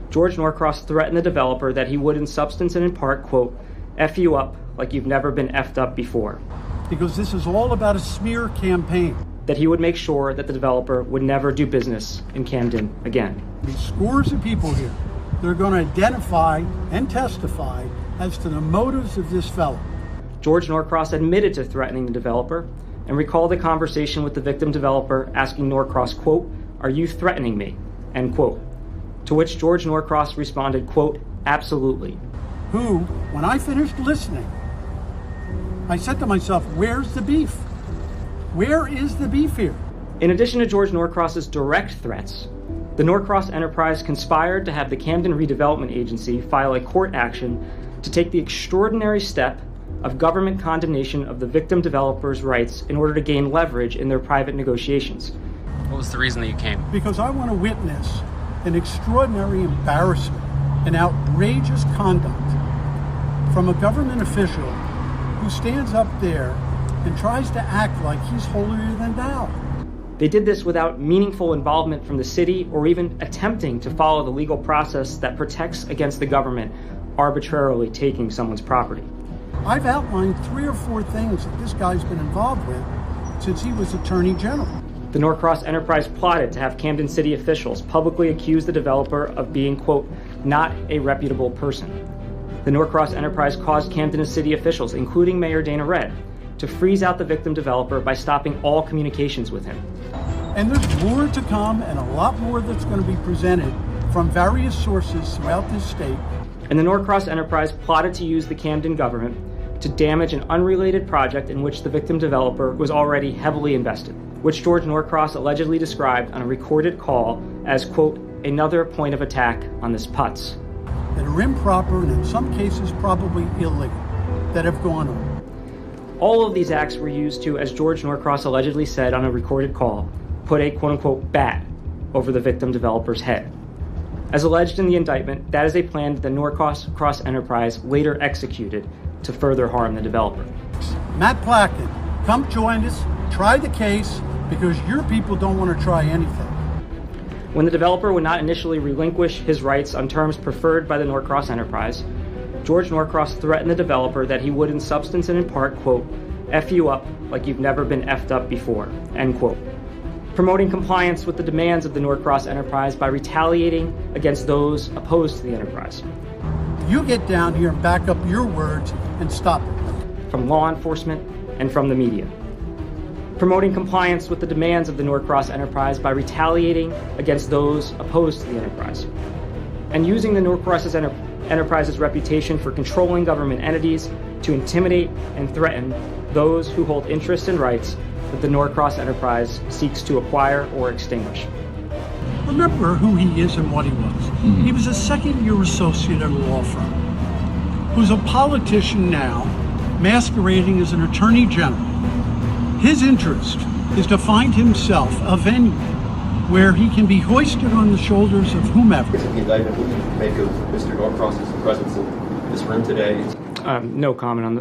George Norcross threatened the developer that he would, in substance and in part, quote, F you up like you've never been effed up before. Because this is all about a smear campaign. That he would make sure that the developer would never do business in Camden again. There's scores of people here. They're going to identify and testify as to the motives of this fellow. George Norcross admitted to threatening the developer and recalled a conversation with the victim developer asking Norcross, quote, are you threatening me, end quote. To which George Norcross responded, quote, absolutely. Who, when I finished listening, I said to myself, where's the beef? Where is the beef here? In addition to George Norcross's direct threats, the Norcross enterprise conspired to have the Camden Redevelopment Agency file a court action to take the extraordinary step of government condemnation of the victim developer's rights in order to gain leverage in their private negotiations. What was the reason that you came? Because I want to witness an extraordinary embarrassment, an outrageous conduct from a government official who stands up there and tries to act like he's holier than thou. They did this without meaningful involvement from the city or even attempting to follow the legal process that protects against the government arbitrarily taking someone's property. I've outlined 3 or 4 things that this guy's been involved with since he was Attorney General. The Norcross enterprise plotted to have Camden City officials publicly accuse the developer of being, quote, not a reputable person. The Norcross enterprise caused Camden City officials, including Mayor Dana Red, to freeze out the victim developer by stopping all communications with him. And there's more to come and a lot more that's going to be presented from various sources throughout this state. And the Norcross enterprise plotted to use the Camden government to damage an unrelated project in which the victim developer was already heavily invested, which George Norcross allegedly described on a recorded call as, quote, another point of attack on this putz. That are improper and in some cases probably illegal that have gone on. All of these acts were used to, as George Norcross allegedly said on a recorded call, put a quote-unquote bat over the victim developer's head. As alleged in the indictment, that is a plan that the Norcross enterprise later executed to further harm the developer. Matt Placken, come join us, try the case, because your people don't want to try anything. When the developer would not initially relinquish his rights on terms preferred by the Norcross enterprise, George Norcross threatened the developer that he would, in substance and in part, quote, F you up like you've never been effed up before, end quote. Promoting compliance with the demands of the Norcross enterprise by retaliating against those opposed to the enterprise. You get down here and back up your words and stop it. From law enforcement and from the media. Promoting compliance with the demands of the Norcross enterprise by retaliating against those opposed to the enterprise. And using the Norcross enterprise's reputation for controlling government entities to intimidate and threaten those who hold interests and rights that the Norcross enterprise seeks to acquire or extinguish. Remember who he is and what he was. He was a second-year associate at a law firm who's a politician now, masquerading as an attorney general. His interest is to find himself a venue where he can be hoisted on the shoulders of whomever. The indictment, what do you make of Mr. Norcross's presence in this room today? No comment on the